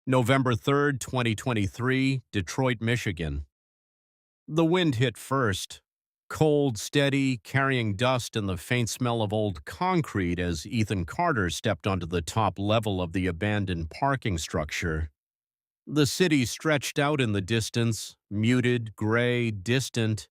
November 3rd, 2023, Detroit, Michigan. The wind hit first. Cold, steady, carrying dust and the faint smell of old concrete as Ethan Carter stepped onto the top level of the abandoned parking structure. The city stretched out in the distance, muted, gray, distant,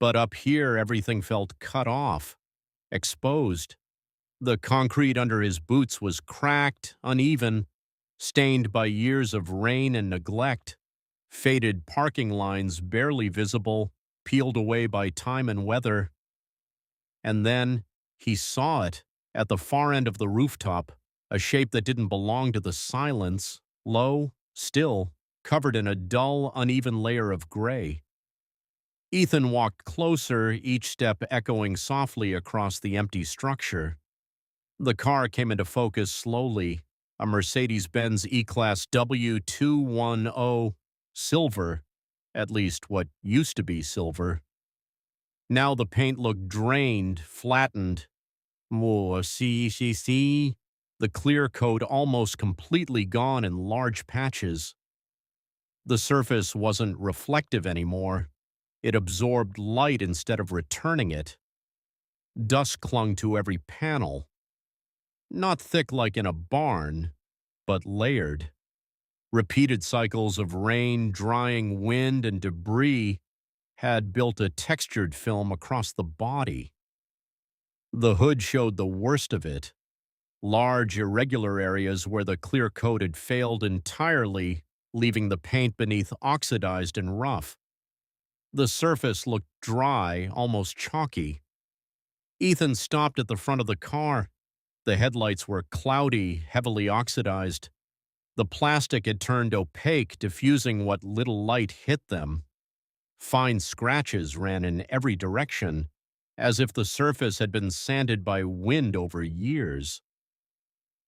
but up here everything felt cut off, exposed. The concrete under his boots was cracked, uneven, stained by years of rain and neglect, faded parking lines barely visible, peeled away by time and weather. And then he saw it at the far end of the rooftop, a shape that didn't belong to the silence, low, still, covered in a dull, uneven layer of gray. Ethan walked closer, each step echoing softly across the empty structure. The car came into focus slowly, a Mercedes-Benz E-Class W210, silver, at least what used to be silver. Now the paint looked drained, flattened. Oh, see, the clear coat almost completely gone in large patches. The surface wasn't reflective anymore. It absorbed light instead of returning it. Dust clung to every panel. Not thick like in a barn, but layered. Repeated cycles of rain, drying wind, and debris had built a textured film across the body. The hood showed the worst of it. Large, irregular areas where the clear coat had failed entirely, leaving the paint beneath oxidized and rough. The surface looked dry, almost chalky. Ethan stopped at the front of the car. The headlights were cloudy, heavily oxidized. The plastic had turned opaque, diffusing what little light hit them. Fine scratches ran in every direction, as if the surface had been sanded by wind over years.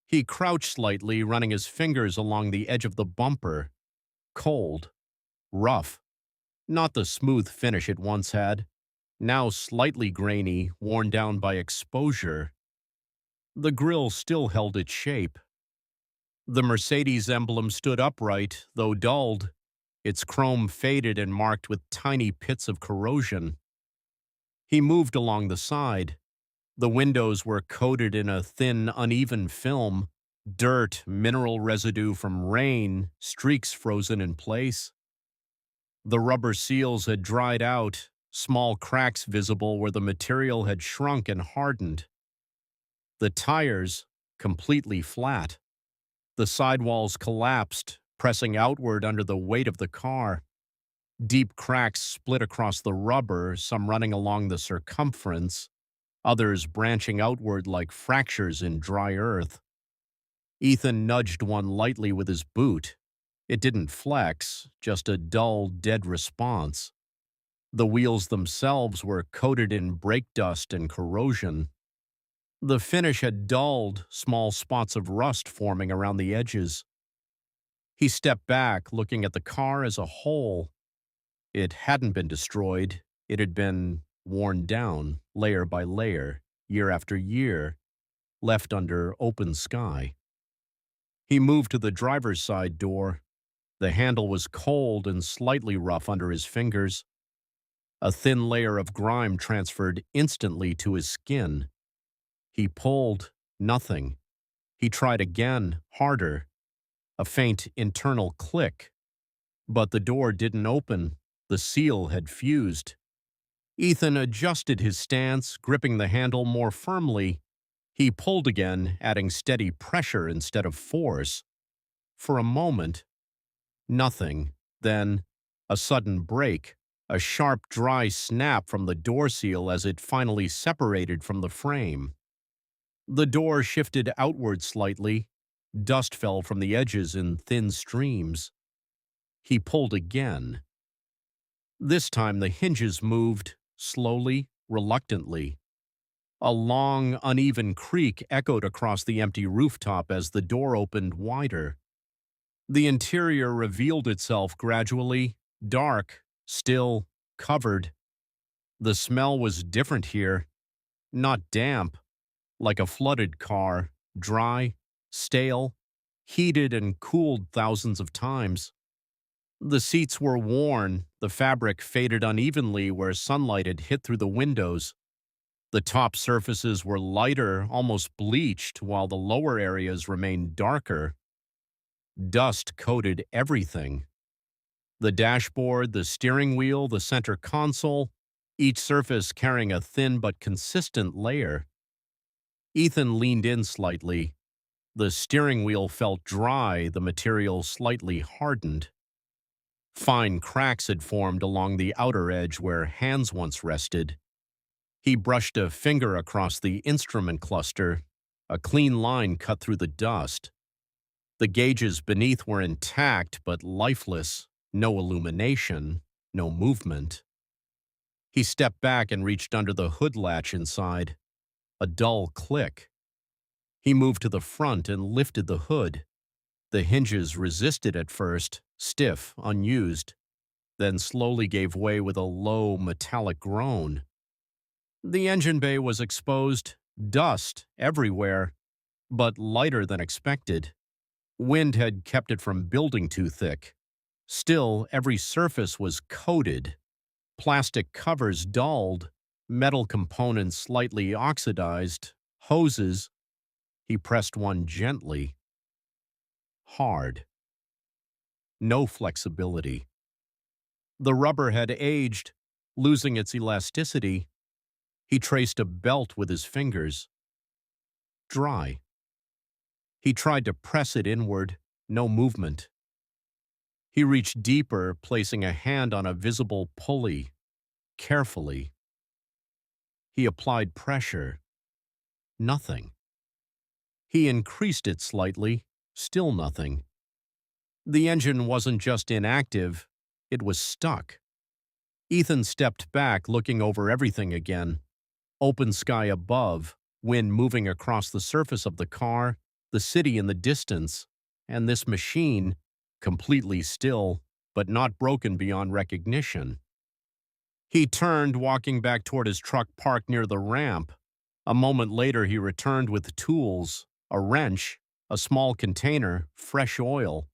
He crouched slightly, running his fingers along the edge of the bumper. Cold, rough, not the smooth finish it once had, now slightly grainy, worn down by exposure. The grille still held its shape. The Mercedes emblem stood upright, though dulled, its chrome faded and marked with tiny pits of corrosion. He moved along the side. The windows were coated in a thin, uneven film, dirt, mineral residue from rain, streaks frozen in place. The rubber seals had dried out, small cracks visible where the material had shrunk and hardened. The tires, completely flat. The sidewalls collapsed, pressing outward under the weight of the car. Deep cracks split across the rubber, some running along the circumference, others branching outward like fractures in dry earth. Ethan nudged one lightly with his boot. It didn't flex, just a dull, dead response. The wheels themselves were coated in brake dust and corrosion. The finish had dulled, small spots of rust forming around the edges. He stepped back, looking at the car as a whole. It hadn't been destroyed. It had been worn down, layer by layer, year after year, left under open sky. He moved to the driver's side door. The handle was cold and slightly rough under his fingers. A thin layer of grime transferred instantly to his skin. He pulled, nothing. He tried again, harder. A faint internal click. But the door didn't open. The seal had fused. Ethan adjusted his stance, gripping the handle more firmly. He pulled again, adding steady pressure instead of force. For a moment, nothing. Then, a sudden break, a sharp, dry snap from the door seal as it finally separated from the frame. The door shifted outward slightly. Dust fell from the edges in thin streams. He pulled again. This time the hinges moved, slowly, reluctantly. A long, uneven creak echoed across the empty rooftop as the door opened wider. The interior revealed itself gradually, dark, still, covered. The smell was different here. Not damp, like a flooded car, dry, stale, heated and cooled thousands of times. The seats were worn, the fabric faded unevenly where sunlight had hit through the windows. The top surfaces were lighter, almost bleached, while the lower areas remained darker. Dust coated everything. The dashboard, the steering wheel, the center console, each surface carrying a thin but consistent layer. Ethan leaned in slightly. The steering wheel felt dry, the material slightly hardened. Fine cracks had formed along the outer edge where hands once rested. He brushed a finger across the instrument cluster. A clean line cut through the dust. The gauges beneath were intact but lifeless, no illumination, no movement. He stepped back and reached under the hood latch inside. A dull click. He moved to the front and lifted the hood. The hinges resisted at first, stiff, unused, then slowly gave way with a low, metallic groan. The engine bay was exposed, dust everywhere, but lighter than expected. Wind had kept it from building too thick. Still, every surface was coated. Plastic covers dulled, metal components slightly oxidized, hoses. He pressed one gently. Hard. No flexibility. The rubber had aged, losing its elasticity. He traced a belt with his fingers. Dry. He tried to press it inward. No movement. He reached deeper, placing a hand on a visible pulley. Carefully. He applied pressure. Nothing. He increased it slightly. Still nothing. The engine wasn't just inactive, it was stuck. Ethan stepped back, looking over everything again. Open sky above, wind moving across the surface of the car, the city in the distance, and this machine, completely still, but not broken beyond recognition. He turned, walking back toward his truck parked near the ramp. A moment later, he returned with tools, a wrench, a small container, fresh oil.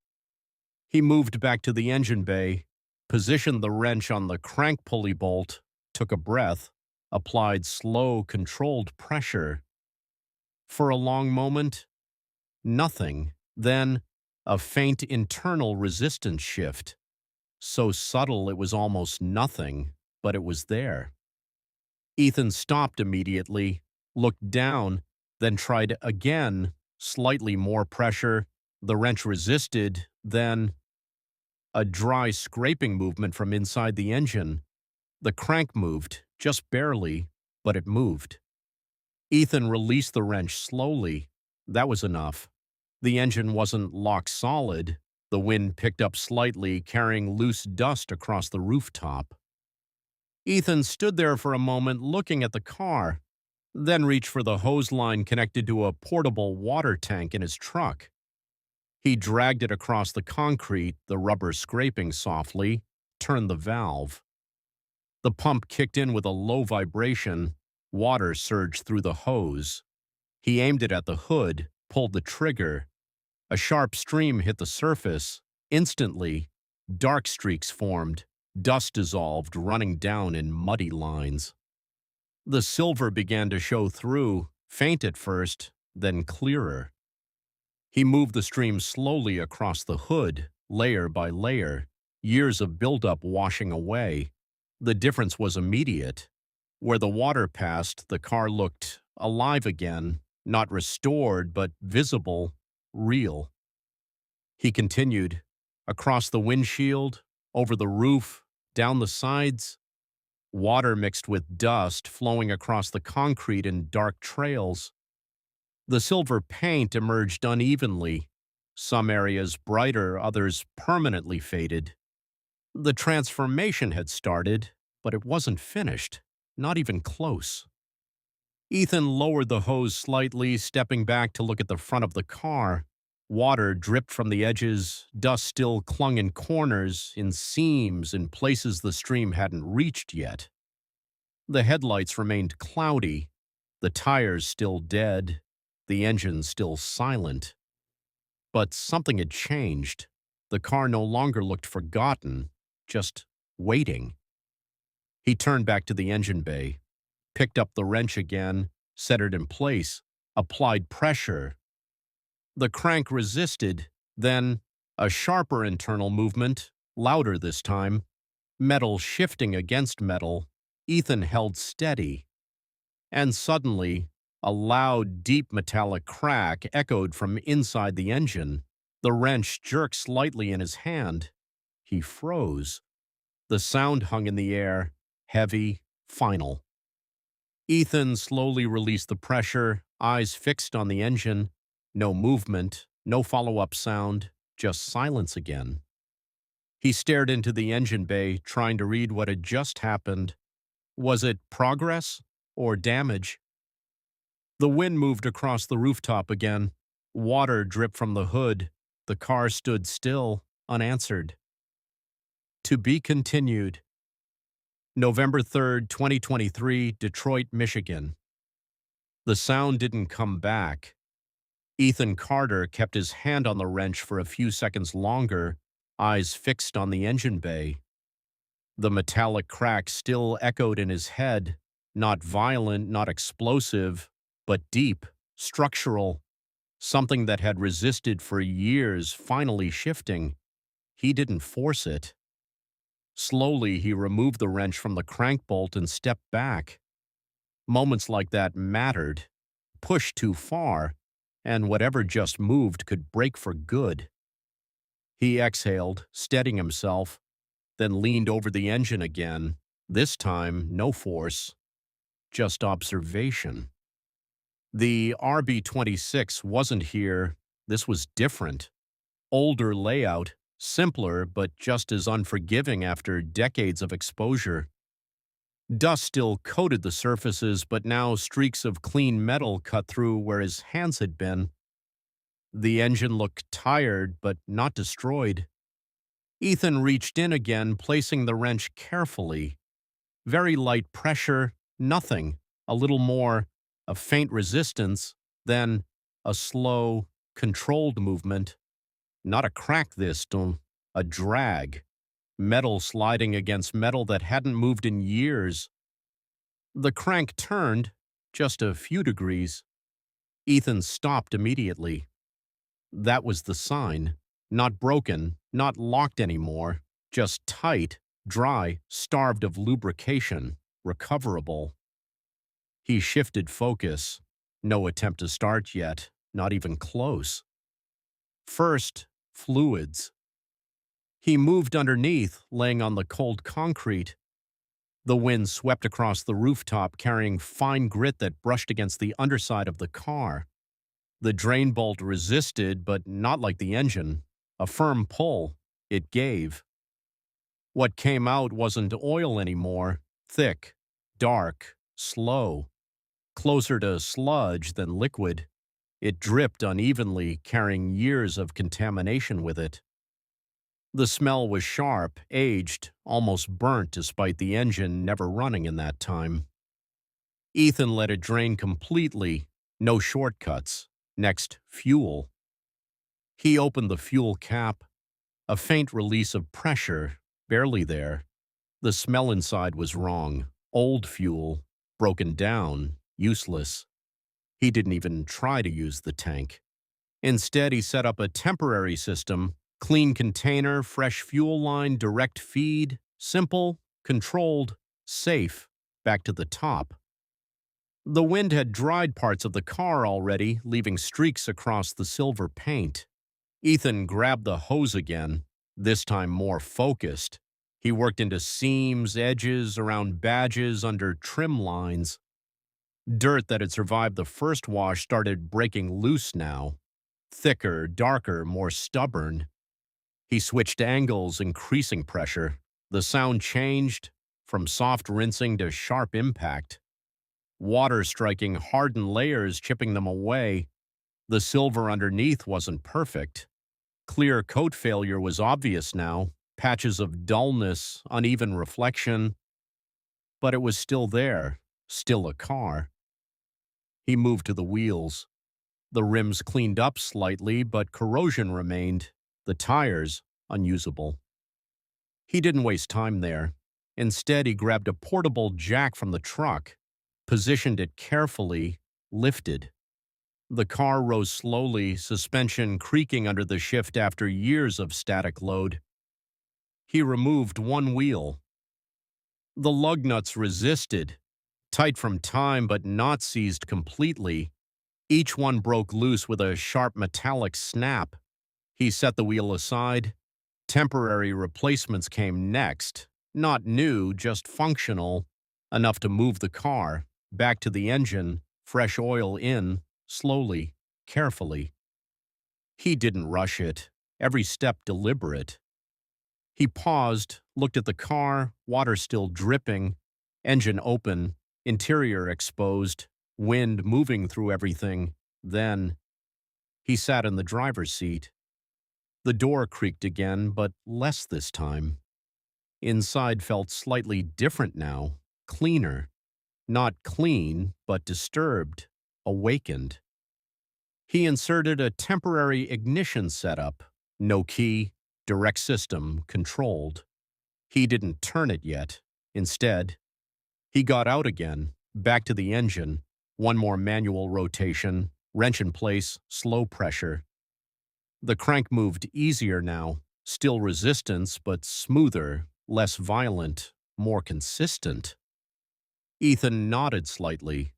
He moved back to the engine bay, positioned the wrench on the crank pulley bolt, took a breath, applied slow, controlled pressure. For a long moment, nothing. Then, a faint internal resistance shift. So subtle it was almost nothing, but it was there. Ethan stopped immediately, looked down, then tried again, slightly more pressure. The wrench resisted, then a dry scraping movement from inside the engine. The crank moved, just barely, but it moved. Ethan released the wrench slowly. That was enough. The engine wasn't locked solid. The wind picked up slightly, carrying loose dust across the rooftop. Ethan stood there for a moment looking at the car, then reached for the hose line connected to a portable water tank in his truck. He dragged it across the concrete, the rubber scraping softly, turned the valve. The pump kicked in with a low vibration. Water surged through the hose. He aimed it at the hood, pulled the trigger. A sharp stream hit the surface. Instantly, dark streaks formed, dust dissolved, running down in muddy lines. The silver began to show through, faint at first, then clearer. He moved the stream slowly across the hood, layer by layer, years of buildup washing away. The difference was immediate. Where the water passed, the car looked alive again, not restored, but visible, real. He continued, across the windshield, over the roof, down the sides. Water mixed with dust flowing across the concrete in dark trails. The silver paint emerged unevenly, some areas brighter, others permanently faded. The transformation had started, but it wasn't finished, not even close. Ethan lowered the hose slightly, stepping back to look at the front of the car. Water dripped from the edges, dust still clung in corners, in seams, in places the stream hadn't reached yet. The headlights remained cloudy, the tires still dead, the engine still silent. But something had changed. The car no longer looked forgotten, just waiting. He turned back to the engine bay, picked up the wrench again, set it in place, applied pressure. The crank resisted, then a sharper internal movement, louder this time, metal shifting against metal. Ethan held steady. And suddenly, a loud, deep metallic crack echoed from inside the engine. The wrench jerked slightly in his hand. He froze. The sound hung in the air, heavy, final. Ethan slowly released the pressure, eyes fixed on the engine. No movement, no follow-up sound, just silence again. He stared into the engine bay, trying to read what had just happened. Was it progress or damage? The wind moved across the rooftop again. Water dripped from the hood. The car stood still, unanswered. To be continued. November 3rd, 2023, Detroit, Michigan. The sound didn't come back. Ethan Carter kept his hand on the wrench for a few seconds longer, eyes fixed on the engine bay. The metallic crack still echoed in his head, not violent, not explosive, but deep, structural, something that had resisted for years finally shifting. He didn't force it. Slowly, he removed the wrench from the crank bolt and stepped back. Moments like that mattered. Pushed too far, and whatever just moved could break for good. He exhaled, steadying himself, then leaned over the engine again. This time, no force, just observation. The RB26 wasn't here. This was different. Older layout, simpler but just as unforgiving after decades of exposure. Dust still coated the surfaces, but now streaks of clean metal cut through where his hands had been. The engine looked tired, but not destroyed. Ethan reached in again, placing the wrench carefully. Very light pressure, nothing. A little more, a faint resistance, then a slow, controlled movement. Not a crack this time, a drag. Metal sliding against metal that hadn't moved in years. The crank turned, just a few degrees. Ethan stopped immediately. That was the sign. Not broken, not locked anymore, just tight, dry, starved of lubrication, recoverable. He shifted focus. No attempt to start yet, not even close. First, fluids. He moved underneath, laying on the cold concrete. The wind swept across the rooftop, carrying fine grit that brushed against the underside of the car. The drain bolt resisted, but not like the engine. A firm pull. It gave. What came out wasn't oil anymore. Thick, dark, slow. Closer to sludge than liquid. It dripped unevenly, carrying years of contamination with it. The smell was sharp, aged, almost burnt despite the engine never running in that time. Ethan let it drain completely. No shortcuts. Next, fuel. He opened the fuel cap. A faint release of pressure, barely there. The smell inside was wrong. Old fuel, broken down, useless. He didn't even try to use the tank. Instead, he set up a temporary system. Clean container, fresh fuel line, direct feed, simple, controlled, safe, back to the top. The wind had dried parts of the car already, leaving streaks across the silver paint. Ethan grabbed the hose again, this time more focused. He worked into seams, edges, around badges, under trim lines. Dirt that had survived the first wash started breaking loose now. Thicker, darker, more stubborn. He switched angles, increasing pressure. The sound changed, from soft rinsing to sharp impact. Water striking hardened layers, chipping them away. The silver underneath wasn't perfect. Clear coat failure was obvious now, patches of dullness, uneven reflection. But it was still there, still a car. He moved to the wheels. The rims cleaned up slightly, but corrosion remained. The tires unusable. He didn't waste time there. Instead, he grabbed a portable jack from the truck, positioned it carefully, lifted. The car rose slowly, suspension creaking under the shift after years of static load. He removed one wheel. The lug nuts resisted, tight from time but not seized completely. Each one broke loose with a sharp metallic snap. He set the wheel aside. Temporary replacements came next. Not new, just functional, enough to move the car. Back to the engine, fresh oil in, slowly, carefully. He didn't rush it, every step deliberate. He paused, looked at the car, water still dripping, engine open, interior exposed, wind moving through everything. Then he sat in the driver's seat. The door creaked again, but less this time. Inside felt slightly different now, cleaner. Not clean, but disturbed, awakened. He inserted a temporary ignition setup. No key, direct system, controlled. He didn't turn it yet. Instead, he got out again, back to the engine. One more manual rotation, wrench in place, slow pressure. The crank moved easier now, still resistance, but smoother, less violent, more consistent. Ethan nodded slightly.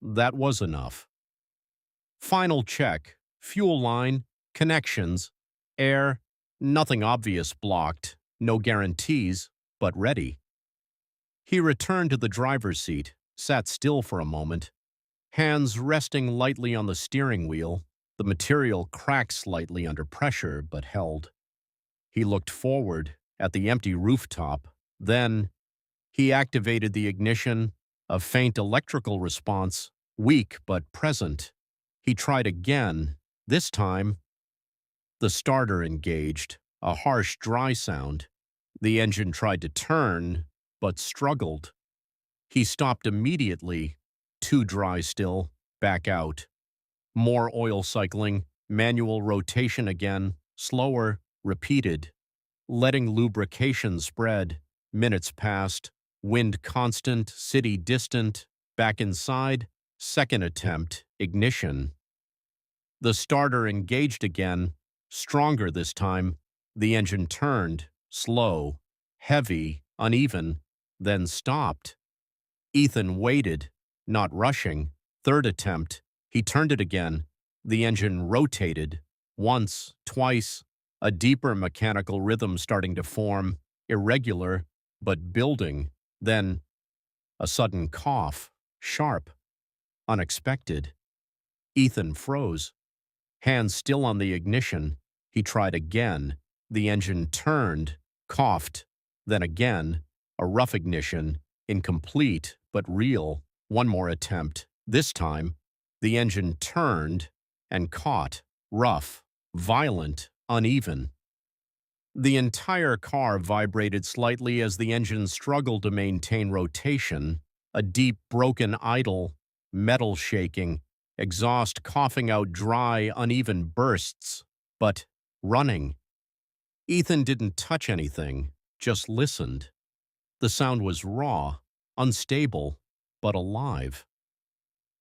That was enough. Final check, fuel line, connections, air, nothing obvious blocked, no guarantees, but ready. He returned to the driver's seat, sat still for a moment, hands resting lightly on the steering wheel. The material cracked slightly under pressure, but held. He looked forward at the empty rooftop. Then he activated the ignition, a faint electrical response, weak but present. He tried again. This time, the starter engaged, a harsh, dry sound. The engine tried to turn, but struggled. He stopped immediately, too dry still, back out. More oil cycling, manual rotation again, slower, repeated. Letting lubrication spread. Minutes passed, wind constant, city distant, back inside, second attempt, ignition. The starter engaged again, stronger this time. The engine turned, slow, heavy, uneven, then stopped. Ethan waited, not rushing. Third attempt. He turned it again. The engine rotated. Once, twice, a deeper mechanical rhythm starting to form, irregular, but building. Then, a sudden cough, sharp, unexpected. Ethan froze. Hands still on the ignition. He tried again. The engine turned, coughed, then again. A rough ignition, incomplete, but real. One more attempt. This time, the engine turned and caught, rough, violent, uneven. The entire car vibrated slightly as the engine struggled to maintain rotation, a deep, broken idle, metal shaking, exhaust coughing out dry, uneven bursts, but running. Ethan didn't touch anything, just listened. The sound was raw, unstable, but alive.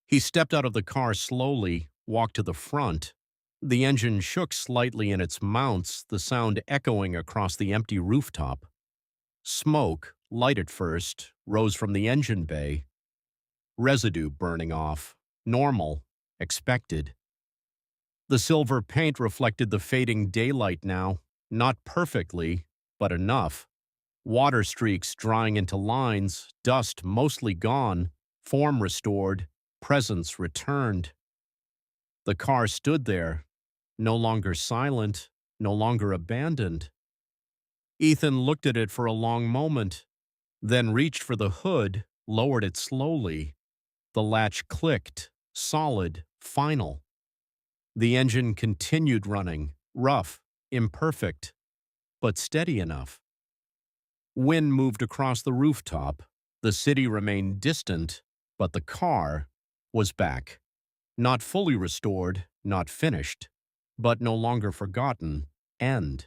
He stepped out of the car slowly, walked to the front. The engine shook slightly in its mounts, the sound echoing across the empty rooftop. Smoke, light at first, rose from the engine bay. Residue burning off. Normal. Expected. The silver paint reflected the fading daylight now, not perfectly, but enough. Water streaks drying into lines, dust mostly gone, form restored, presence returned. The car stood there, no longer silent, no longer abandoned. Ethan looked at it for a long moment, then reached for the hood, lowered it slowly. The latch clicked, solid, final. The engine continued running, rough, imperfect, but steady enough. Wind moved across the rooftop. The city remained distant, but the car was back. Not fully restored, not finished, but no longer forgotten, end.